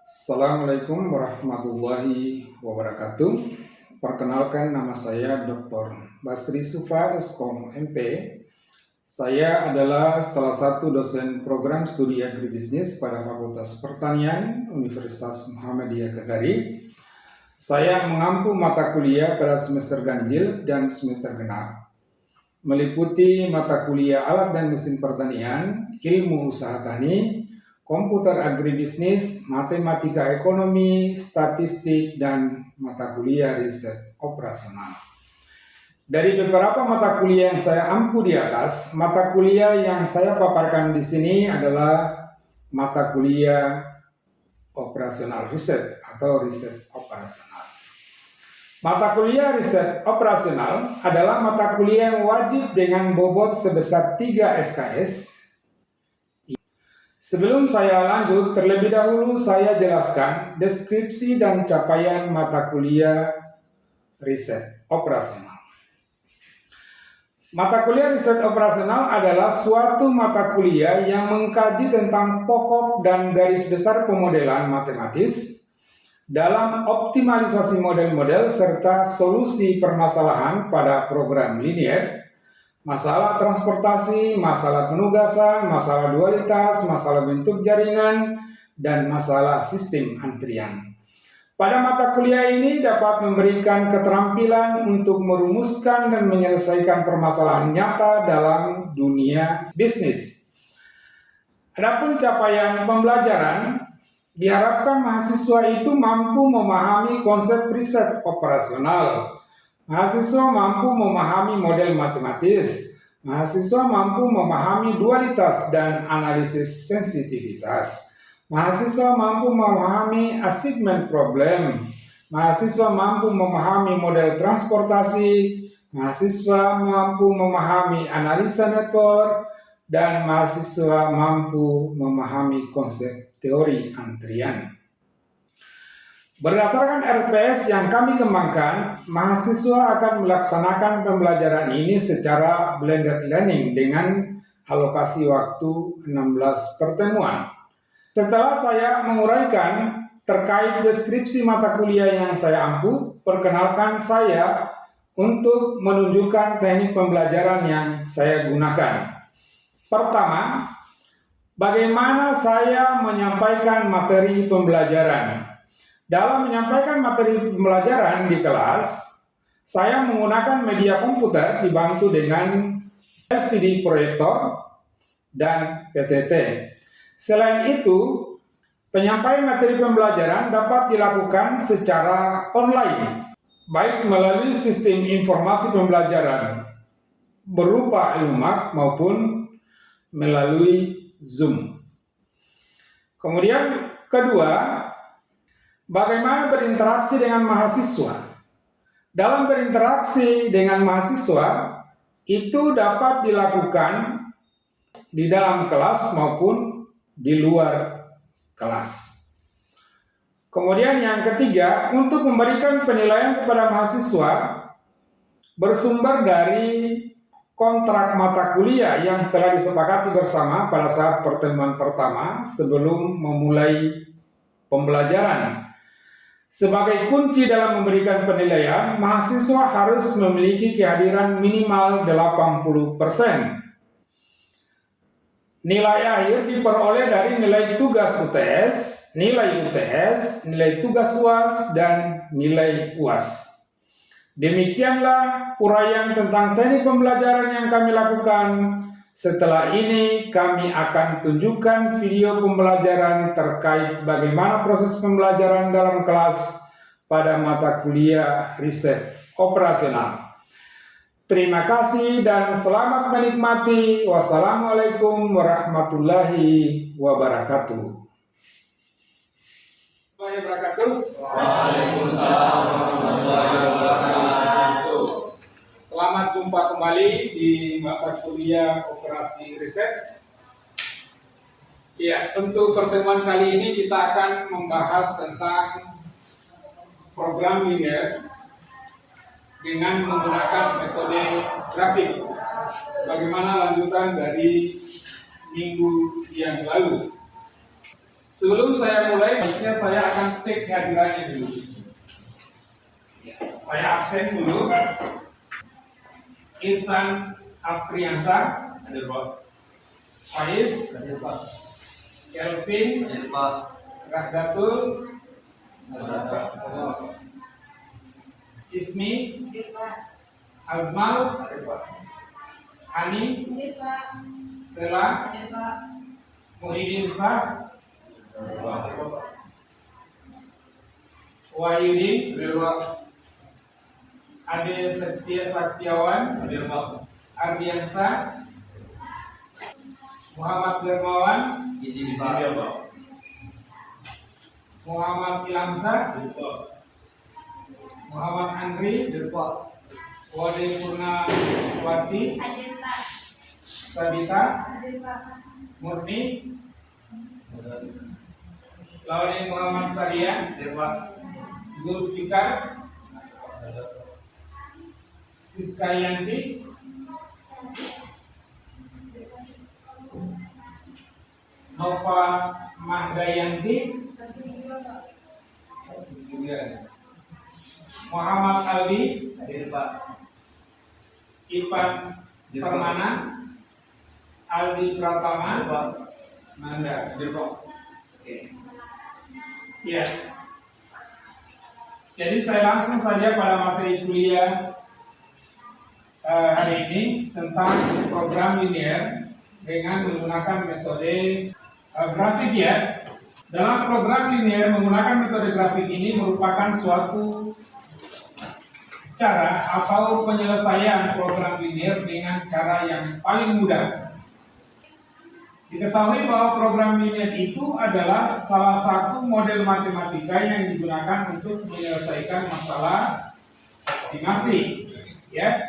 Assalamualaikum warahmatullahi wabarakatuh. Perkenalkan, nama saya Dr. Basri Sufa Eskom MP. Saya adalah salah satu dosen program studi agribisnis pada Fakultas Pertanian Universitas Muhammadiyah Kendari. Saya mengampu mata kuliah pada semester ganjil dan semester genap, meliputi mata kuliah alat dan mesin pertanian, ilmu usaha tani, komputer agribisnis, matematika ekonomi, statistik, dan mata kuliah riset operasional. Dari beberapa mata kuliah yang saya ampu di atas, mata kuliah yang saya paparkan di sini adalah mata kuliah operasional riset atau riset operasional. Mata kuliah riset operasional adalah mata kuliah yang wajib dengan bobot sebesar 3 SKS. Sebelum saya lanjut, terlebih dahulu saya jelaskan deskripsi dan capaian mata kuliah riset operasional. Mata kuliah riset operasional adalah suatu mata kuliah yang mengkaji tentang pokok dan garis besar pemodelan matematis dalam optimalisasi model-model serta solusi permasalahan pada program linier, masalah transportasi, masalah penugasan, masalah dualitas, masalah bentuk jaringan, dan masalah sistem antrian. Pada mata kuliah ini dapat memberikan keterampilan untuk merumuskan dan menyelesaikan permasalahan nyata dalam dunia bisnis. Adapun capaian pembelajaran, diharapkan mahasiswa itu mampu memahami konsep riset operasional. Mahasiswa mampu memahami model matematis, mahasiswa mampu memahami dualitas dan analisis sensitivitas, mahasiswa mampu memahami assignment problem, mahasiswa mampu memahami model transportasi, mahasiswa mampu memahami analisa network, dan mahasiswa mampu memahami konsep teori antrian. Berdasarkan RPS yang kami kembangkan, mahasiswa akan melaksanakan pembelajaran ini secara blended learning dengan alokasi waktu 16 pertemuan. Setelah saya menguraikan terkait deskripsi mata kuliah yang saya ampu, perkenalkan saya untuk menunjukkan teknik pembelajaran yang saya gunakan. Pertama, bagaimana saya menyampaikan materi pembelajaran. Dalam menyampaikan materi pembelajaran di kelas, saya menggunakan media komputer dibantu dengan LCD proyektor dan PTT. Selain itu, penyampaian materi pembelajaran dapat dilakukan secara online, baik melalui sistem informasi pembelajaran berupa Elumag maupun melalui Zoom. Kemudian kedua, bagaimana berinteraksi dengan mahasiswa? Dalam berinteraksi dengan mahasiswa, itu dapat dilakukan di dalam kelas maupun di luar kelas. Kemudian yang ketiga, untuk memberikan penilaian kepada mahasiswa bersumber dari kontrak mata kuliah yang telah disepakati bersama pada saat pertemuan pertama sebelum memulai pembelajaran. Sebagai kunci dalam memberikan penilaian, mahasiswa harus memiliki kehadiran minimal 80%. Nilai akhir diperoleh dari nilai tugas UTS, nilai tugas UAS, dan nilai UAS. Demikianlah uraian tentang teknik pembelajaran yang kami lakukan. Setelah ini kami akan tunjukkan video pembelajaran terkait bagaimana proses pembelajaran dalam kelas pada mata kuliah riset operasional. Terima kasih dan selamat menikmati. Wassalamualaikum warahmatullahi wabarakatuh. Waalaikumsalam warahmatullahi wabarakatuh. Selamat jumpa kembali di mata kuliah operasi riset. Ya, untuk pertemuan kali ini kita akan membahas tentang program linier dengan menggunakan metode grafik. Bagaimana lanjutan dari minggu yang lalu. Sebelum saya mulai, pastinya saya akan cek kehadirannya dulu. Saya absen dulu. Ihsan Afriansa, hadir Pak. Faiz, hadir Pak. Kelvin, hadir Pak. Rahdatul, hadir Pak. Ismi, hadir Pak. Azmal, hadir Pak. Hani, hadir Pak. Sela, hadir Pak. Muhyiddin Sah, hadir Pak. Wahyudi, hadir Pak. Ade Setia Saktiawan, hadir Pak. Ardiansa, Muhammad Dermawan, izin Pak. Muhammad Ilamsa, hadir Pak. Muhammad Andri, hadir Pak. Wade Purnawati, hadir Pak. Sabita, hadir Pak. Murni, Laudi Muhammad Sadia, hadir Pak. Zulfikar, Siska Yanti, Nova Mahdayanti, Muhammad Alwi, hadir Pak. Ipan Permana, Aldi Pratama, Manda, hadir Pak. Ya. Jadi saya langsung saja pada materi kuliah hari ini tentang program linear dengan menggunakan metode grafik ya. Dalam program linear menggunakan metode grafik ini merupakan suatu cara atau penyelesaian program linear dengan cara yang paling mudah. Diketahui bahwa program linear itu adalah salah satu model matematika yang digunakan untuk menyelesaikan masalah optimasi, ya,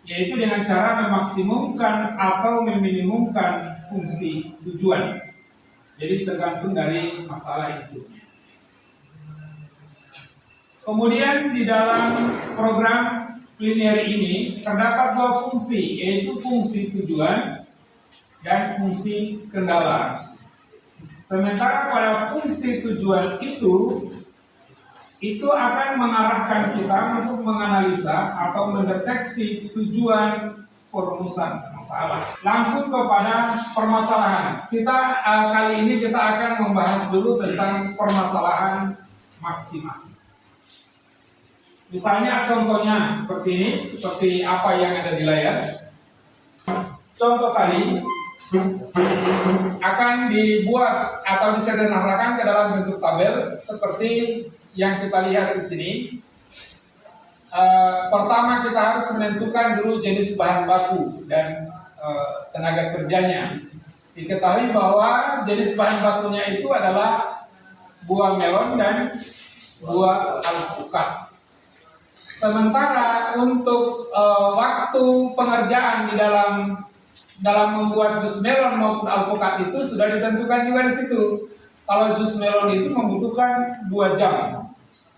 yaitu dengan cara memaksimumkan atau meminimumkan fungsi tujuan. Jadi tergantung dari masalah itu. Kemudian di dalam program linear ini terdapat dua fungsi, yaitu fungsi tujuan dan fungsi kendala. Sementara pada fungsi tujuan itu akan mengarahkan kita untuk menganalisa atau mendeteksi tujuan perumusan masalah. Langsung kepada permasalahan. Kali ini kita akan membahas dulu tentang permasalahan maksimasi. Misalnya contohnya seperti ini, seperti apa yang ada di layar. Contoh tadi akan dibuat atau disederhanakan ke dalam bentuk tabel seperti yang kita lihat di sini. Pertama kita harus menentukan dulu jenis bahan baku dan tenaga kerjanya. Diketahui bahwa jenis bahan bakunya itu adalah buah melon dan buah alpukat. Sementara untuk waktu pengerjaan di dalam membuat jus melon maupun alpukat itu sudah ditentukan juga di situ. Kalau jus melon itu membutuhkan 2 jam,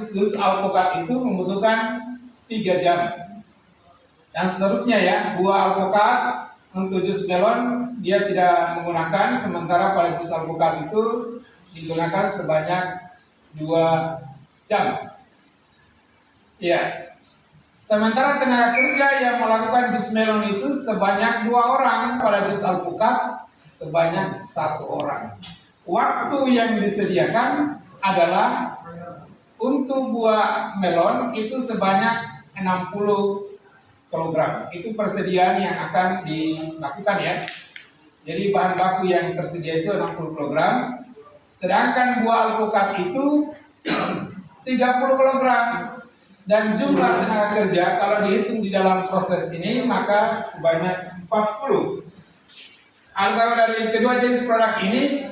jus alpukat itu membutuhkan 3 jam, dan seterusnya ya. Buah alpukat untuk jus melon dia tidak menggunakan, sementara pada jus alpukat itu digunakan sebanyak 2 jam. Ya. Sementara tenaga kerja yang melakukan jus melon itu sebanyak 2 orang, pada jus alpukat sebanyak 1 orang. Waktu yang disediakan adalah untuk buah melon itu sebanyak 60 kg. Itu persediaan yang akan dilakukan ya. Jadi bahan baku yang tersedia itu 60 kg. Sedangkan buah alpukat itu 30 kg. Dan jumlah tenaga kerja kalau dihitung di dalam proses ini maka sebanyak 40. Antara dari kedua jenis produk ini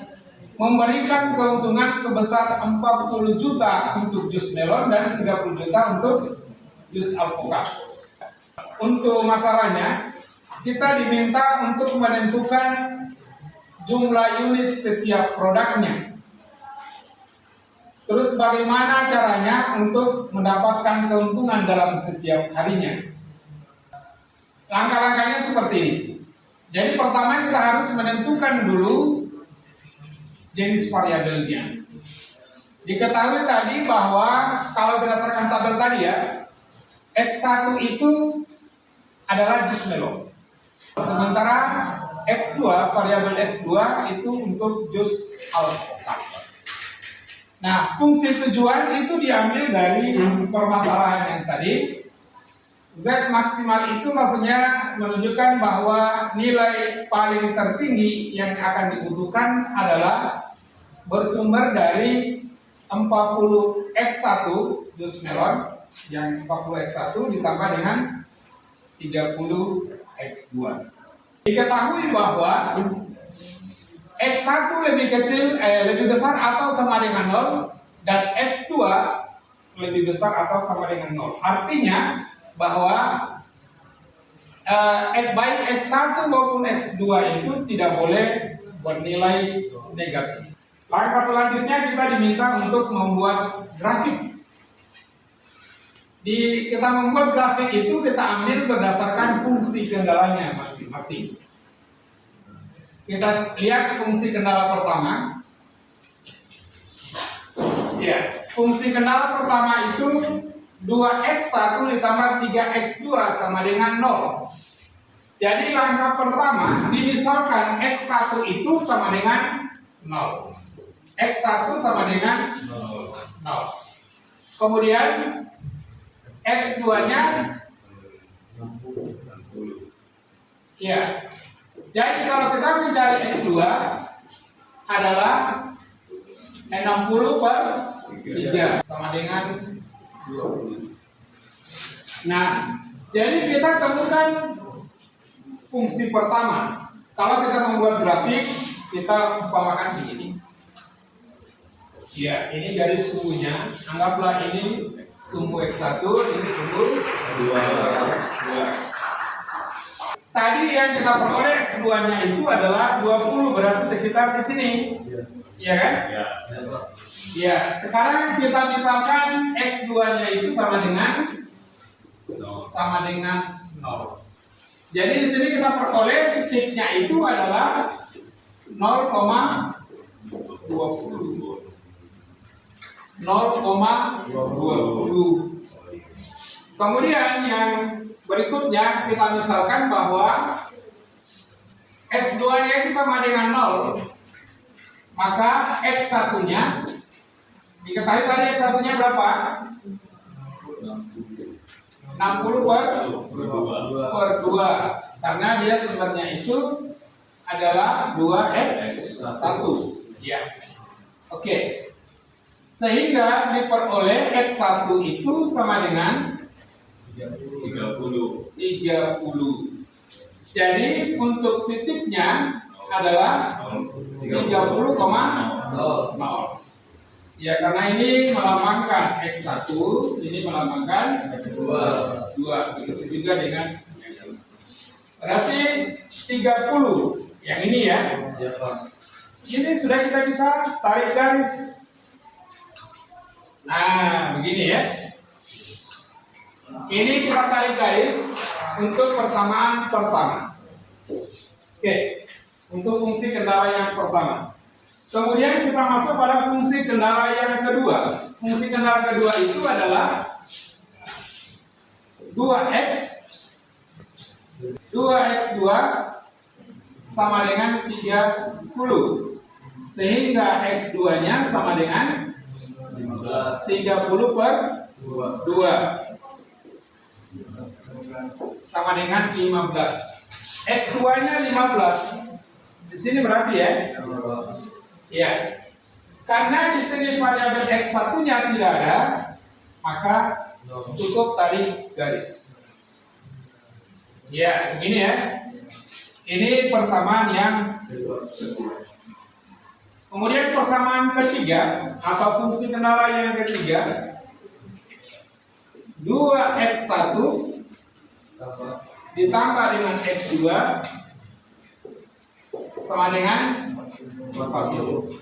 memberikan keuntungan sebesar 40 juta untuk jus melon dan 30 juta untuk jus alpukat. Untuk masalahnya kita diminta untuk menentukan jumlah unit setiap produknya. Terus bagaimana caranya untuk mendapatkan keuntungan dalam setiap harinya? Langkah-langkahnya seperti ini. Jadi pertama kita harus menentukan dulu jenis variabelnya. Diketahui tadi bahwa kalau berdasarkan tabel tadi ya, X1 itu adalah jus melon. Sementara X2, variabel X2 itu untuk jus alpukat. Nah, fungsi tujuan itu diambil dari permasalahan yang tadi. Z maksimal itu maksudnya menunjukkan bahwa nilai paling tertinggi yang akan dibutuhkan adalah bersumber dari 40x1 jus melon, yang 40x1 ditambah dengan 30x2. Diketahui bahwa x1 lebih besar atau sama dengan 0 dan x2 lebih besar atau sama dengan 0. Artinya bahwa baik x1 maupun x2 itu tidak boleh bernilai negatif. Langkah selanjutnya kita diminta untuk membuat grafik. Kita membuat grafik itu kita ambil berdasarkan fungsi kendalanya masing-masing. Kita lihat fungsi kendala pertama. Ya, fungsi kendala pertama itu 2x1 ditambah 3x2 sama dengan 0. Jadi langkah pertama, dimisalkan x1 itu sama dengan 0. X1 sama dengan 0. Kemudian X2-nya ya. Jadi kalau kita mencari X2 adalah 60 per 3 sama dengan 20. Nah, jadi kita temukan fungsi pertama. Kalau kita membuat grafik, kita umpamakan begini. Ya, ini garis sumbunya. Anggaplah ini sumbu X1, ini sumbu X2. Tadi yang kita peroleh X2-nya itu adalah 20, berarti sekitar di sini. Iya kan? Ya, sekarang kita misalkan X2-nya itu sama dengan 0. Jadi di sini kita peroleh titiknya itu adalah 0,20. Kemudian yang berikutnya kita misalkan bahwa X2-nya itu sama dengan 0. Maka X1-nya diketahui tadi X1-nya berapa? 60 per 2. Karena dia sumbernya itu adalah 2x1. Ya. Oke. Sehingga diperoleh X1 itu sama dengan 30. Jadi untuk titiknya adalah 30,0. Ya, karena ini melambangkan X1, ini melambangkan X2. Begitu juga dengan berarti 30. Yang ini ya. Ini sudah kita bisa tarik garis. Nah, begini ya. Ini kita tarik garis untuk persamaan pertama. Oke, untuk fungsi kendala yang pertama. Kemudian kita masuk pada fungsi kendala yang kedua. Fungsi kendala kedua itu adalah 2x2 sama dengan 30. Sehingga x2-nya sama dengan 30 per 2 sama dengan 15. X2-nya 15. Di sini berarti ya? Ya. Karena di sini variabel X1-nya tidak ada, maka tutup tali garis. Ya, begini ya. Ini persamaan yang kedua. Kemudian persamaan ketiga atau fungsi kendala yang ketiga, 2x1 ditambah dengan x2 sama dengan 40.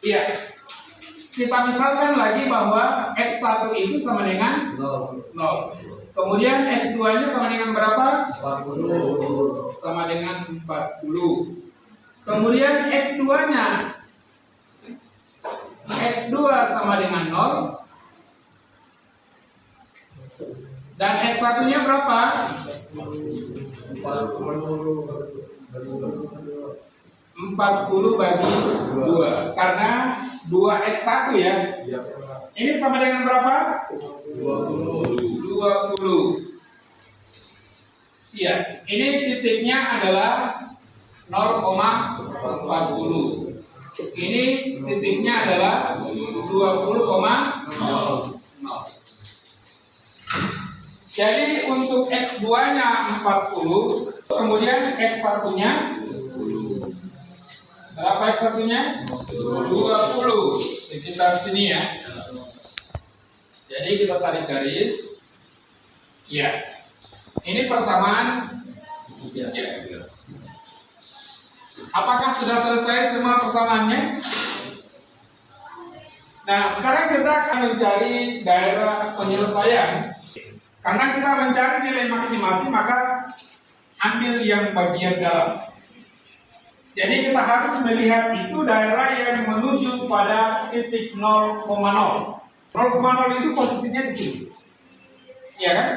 Iya. Kita misalkan lagi bahwa x1 itu sama dengan 0. Kemudian x2-nya sama dengan berapa? 40. Sama dengan 40. Kemudian X2-nya, X2 sama dengan 0. Dan X1-nya berapa? 40 bagi 2. Karena 2X1 ya. Ini sama dengan berapa? 20. Iya, ini titiknya adalah 0,40. Ini titiknya adalah 20,0. Jadi untuk X2-nya 40, kemudian X1-nya berapa X1-nya? 20, sekitar sini ya. Jadi kita tarik garis. Ya. Ini persamaan. Ya. Apakah sudah selesai semua persamaannya? Nah, sekarang kita akan mencari daerah penyelesaian. Karena kita mencari nilai maksimasi, maka ambil yang bagian dalam. Jadi kita harus melihat itu daerah yang menuju pada titik 0,0. 0,0 itu posisinya di sini. Iya kan?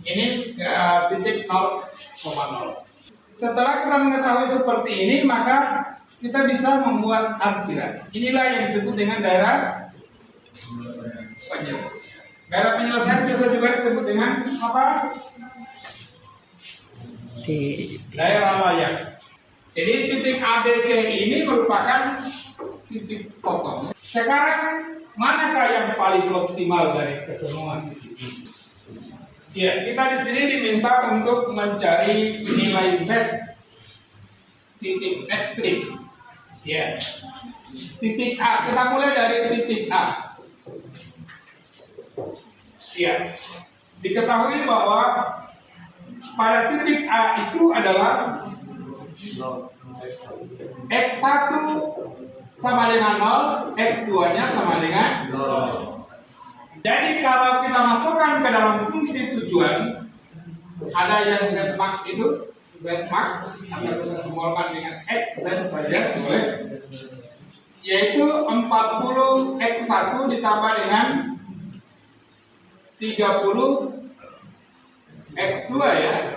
Ini titik 0,0. Setelah kita mengetahui seperti ini, maka kita bisa membuat arsiran. Inilah yang disebut dengan daerah penyelesaian. Daerah penyelesaian biasa juga disebut dengan apa? Daerah layak. Jadi titik ABC ini merupakan titik potong. Sekarang manakah yang paling optimal dari kesemua titik ini? Ya, kita di sini diminta untuk mencari nilai Z titik ekstrim. Ya, titik A. Kita mulai dari titik A. Ya, diketahui bahwa pada titik A itu adalah X1 sama dengan 0, X2-nya sama dengan 0. Jadi kalau kita masukkan ke dalam fungsi tujuan, ada yang Z max itu, Z max akan kita simbolkan dengan X, Z saja boleh, yaitu 40 X1 ditambah dengan 30 X2 ya.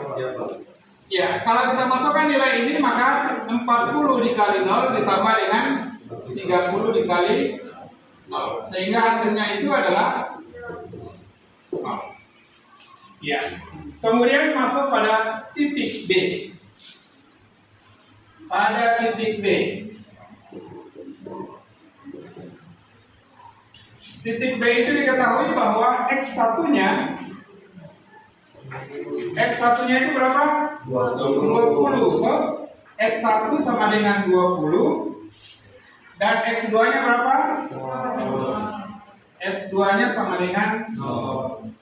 Ya, kalau kita masukkan nilai ini, maka 40 dikali 0 ditambah dengan 30 dikali 0, sehingga hasilnya itu adalah 0. Ya. Kemudian masuk pada titik B. Pada titik B, titik B itu diketahui bahwa X1-nya itu berapa? 20. X1 sama dengan 20 dan X2-nya berapa? X2-nya sama dengan 0.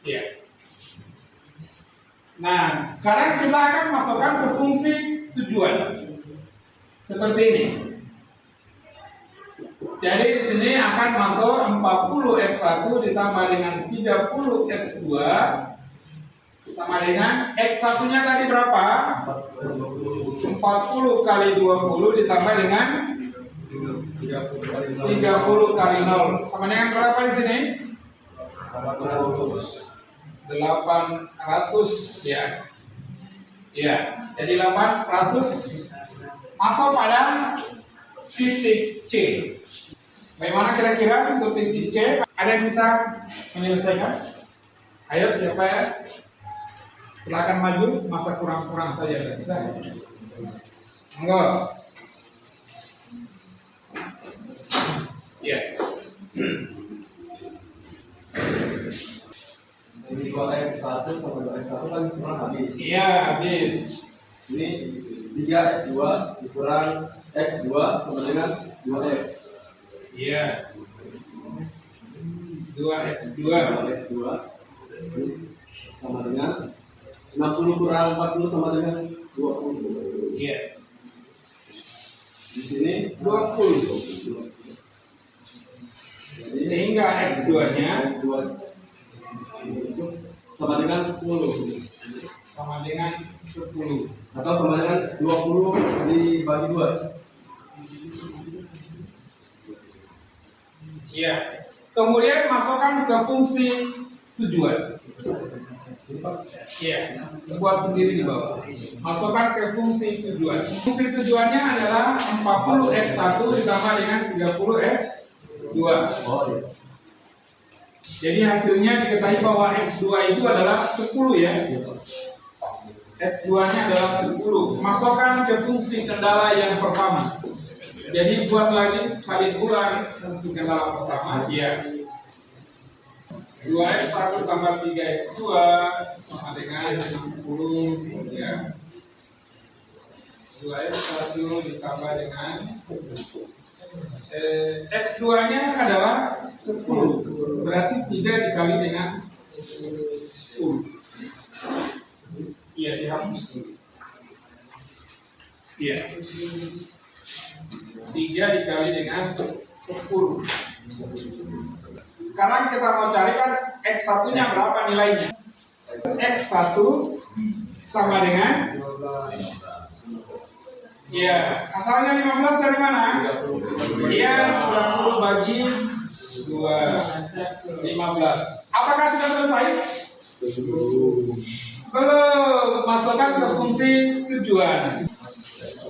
Ya. Nah, sekarang kita akan masukkan ke fungsi tujuan. Seperti ini. Jadi di sini akan masuk 40 X1 ditambah dengan 30 X2 sama dengan X1-nya tadi berapa? 40 kali 20 ditambah dengan 30 kali 0 sama dengan berapa di sini? 800 ya. Ya, jadi 800 masuk pada titik C. Bagaimana kira-kira untuk titik C? Ada yang bisa menyelesaikan? Ayo siapa ya? Silakan maju, masa kurang-kurang saja tidak bisa. Monggo. Ya. Ini 2X1 sama 2X1 kan kurang habis. Iya, habis. Ini 3X2 dikurang X2 sama dengan 2X. Iya. 2X2 sama dengan 60 kurang 40 sama dengan 20. Iya. Di sini 20. Sehingga X2-nya sama dengan 10. sama dengan 10. 10 atau sama dengan 20 dibagi 2. Ya. Kemudian masukkan ke fungsi tujuan. Ya, buat sendiri di bawah. Masukkan ke fungsi tujuan. Fungsi tujuannya adalah 40x1 ditambah dengan 30x2. Jadi hasilnya diketahui bahwa x2 itu adalah 10 ya. X2-nya adalah 10. Masukkan ke fungsi kendala yang pertama. Jadi buat lagi salin ulang fungsi kendala pertama, ya. 2x1 tambah 3x2 sama dengan 60, ya. 2x1 ditambah dengan x2-nya adalah 10. Berarti 3 dikali dengan 10. Iya, dihapus dulu. Iya. 3 dikali dengan 10. Sekarang kita mau carikan X1-nya berapa nilainya. X1 sama dengan, ya, asalnya 15 dari mana? Iya, 30 bagi 2, 15. Apakah sudah selesai? Belum. Masukkan ke fungsi tujuan.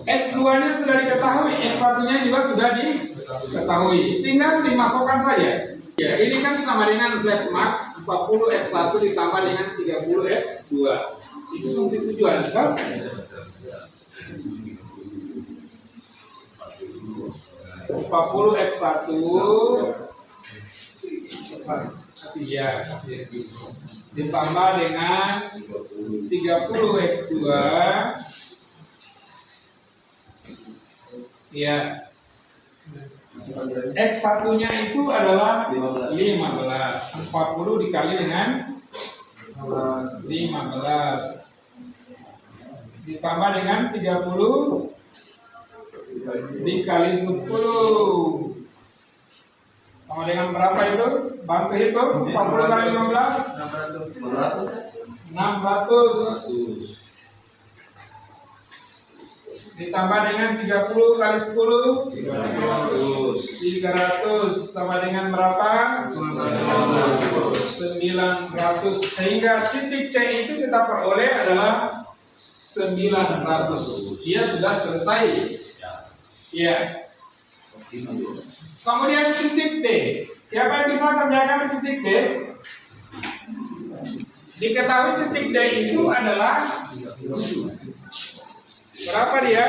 X2-nya sudah diketahui, X1-nya juga sudah diketahui. Tinggal dimasukkan saja. Ya, ini kan sama dengan Z max 40x1 ditambah dengan 30x2. Itu fungsi tujuan, kan? kasih ditambah dengan 30x2, ya. X1-nya itu adalah 15. 40 dikali dengan 15 ditambah dengan 30 dikali 10 sama dengan berapa itu? Bantu hitung. 40 kali 15 600 ditambah dengan 30 kali 10 300 sama dengan berapa? 900. Sehingga titik C itu kita peroleh adalah 900. Dia sudah selesai. Ya. Kemudian titik D. Siapa yang bisa kerjakan titik D? Diketahui titik D itu adalah berapa dia?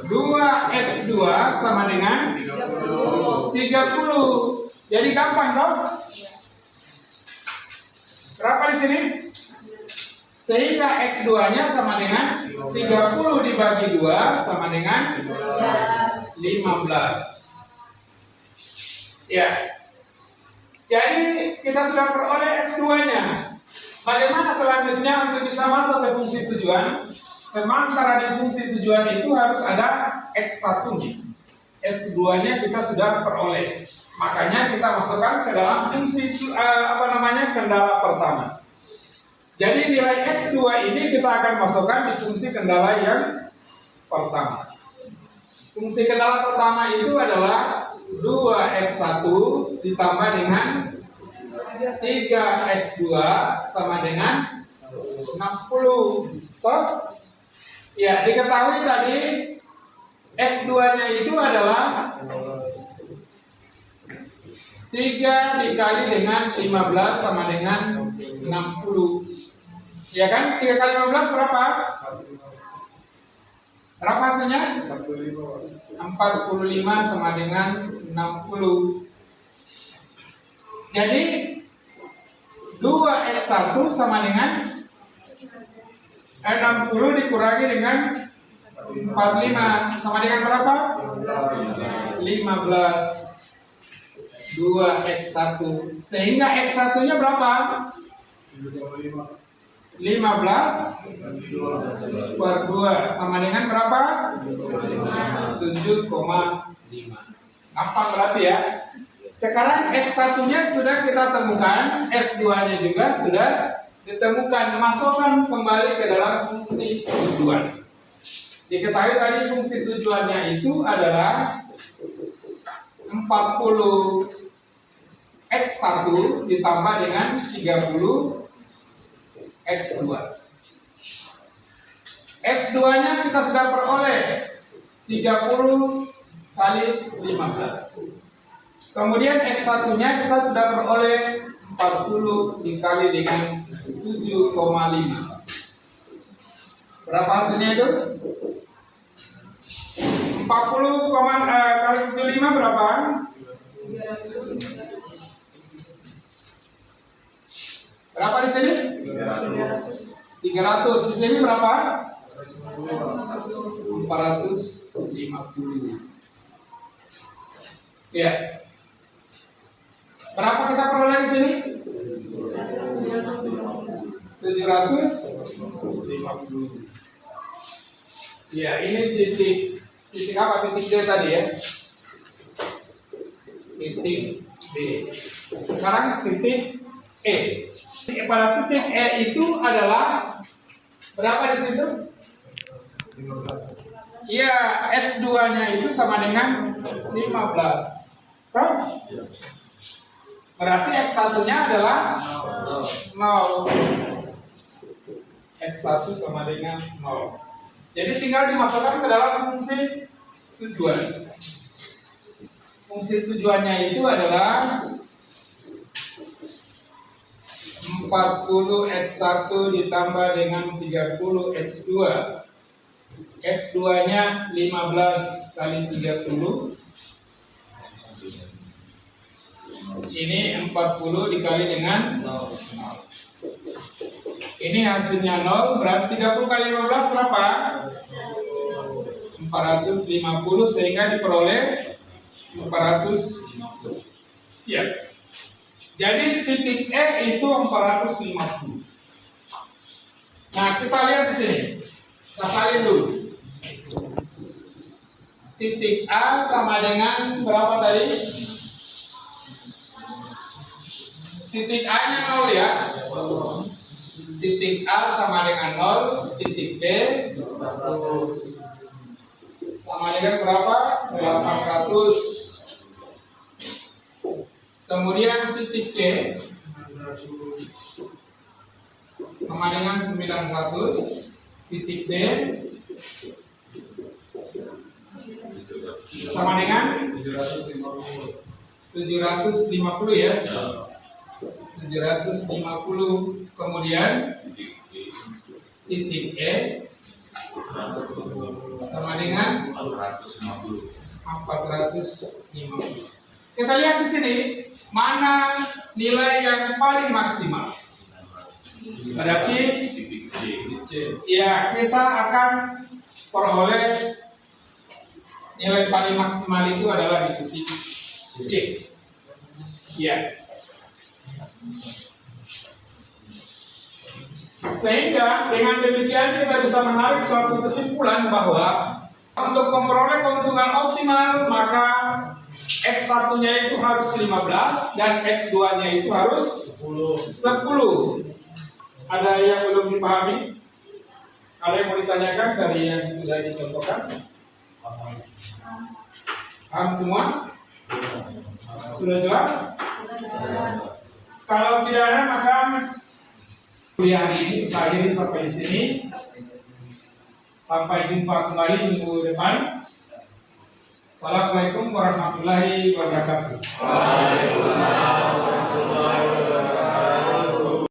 2x2 sama dengan 30. Jadi gampang toh? Berapa di sini? Sehingga x2-nya sama dengan 30 dibagi 2 sama dengan 15. Ya. Jadi kita sudah peroleh x2-nya. Bagaimana selanjutnya untuk bisa masuk ke fungsi tujuan? Sementara di fungsi tujuan itu harus ada x1-nya. X2-nya kita sudah peroleh. Makanya kita masukkan ke dalam fungsi kendala pertama. Jadi nilai x2 ini kita akan masukkan di fungsi kendala yang pertama. Fungsi kendala pertama itu adalah 2x1 ditambah dengan 3x2 sama dengan 60. Toh? Ya, diketahui tadi x2-nya itu adalah 3 dikali dengan 15 sama dengan 60. Ya kan? 3 kali 15 berapa? Berapa hasilnya? 45 sama dengan 60. Jadi 2x1 sama dengan 60 dikurangi dengan 45 sama dengan berapa? 15. 2x1. Sehingga x1-nya berapa? 15 per 2 sama dengan berapa? 7,5. Apa berarti ya? Sekarang x1-nya sudah kita temukan, x2-nya juga sudah ditemukan, masukkan kembali ke dalam fungsi tujuan. Diketahui tadi fungsi tujuannya itu adalah 40 X1 ditambah dengan 30 X2. X2-nya kita sudah peroleh 30 kali 15. Kemudian X1-nya kita sudah peroleh 40 dikali dengan 7,5. Berapa hasilnya itu? 40 kali 75 berapa? 300. Berapa di sini? 300. Di sini berapa? 450. Ya. Berapa kita peroleh di sini? 750. Ya, ini titik apa? Titik D tadi ya. Titik D. Sekarang titik E. Pada titik E itu adalah berapa di situ? 15. Iya, X2-nya itu sama dengan 15. Tahu? Berarti X1-nya adalah 0. X1 sama dengan 0. Jadi tinggal dimasukkan ke dalam fungsi tujuan. Fungsi tujuannya itu adalah 40 X1 ditambah dengan 30 X2. X2-nya 15 kali 30. Ini 40 dikali dengan 0. Ini hasilnya 0, berarti 30 kali 15 berapa? 450, sehingga diperoleh 450. Ya. Jadi titik E itu 450. Nah, kita lihat di sini. Kita salin dulu. Titik A sama dengan berapa tadi? Titik A-nya 0 ya. Titik A sama dengan 0, titik B sama dengan berapa? 800. Kemudian titik C sama dengan 900, titik D sama dengan 750 ya. 750. Kemudian titik E sama dengan 450. Kita lihat di sini mana nilai yang paling maksimal. Berarti ya kita akan peroleh nilai paling maksimal itu adalah di titik C. Ya. Sehingga dengan demikian kita bisa menarik suatu kesimpulan bahwa untuk memperoleh keuntungan optimal maka X1-nya itu harus 15 dan X2-nya itu harus 10. Ada yang belum dipahami? Ada yang mau ditanyakan dari yang sudah dicontohkan? Paham semua? Sudah jelas? Kalau tidak ada maka kuliah hari ini kita akhiri sampai di sini. Sampai jumpa kembali minggu depan. Assalamualaikum warahmatullahi wabarakatuh.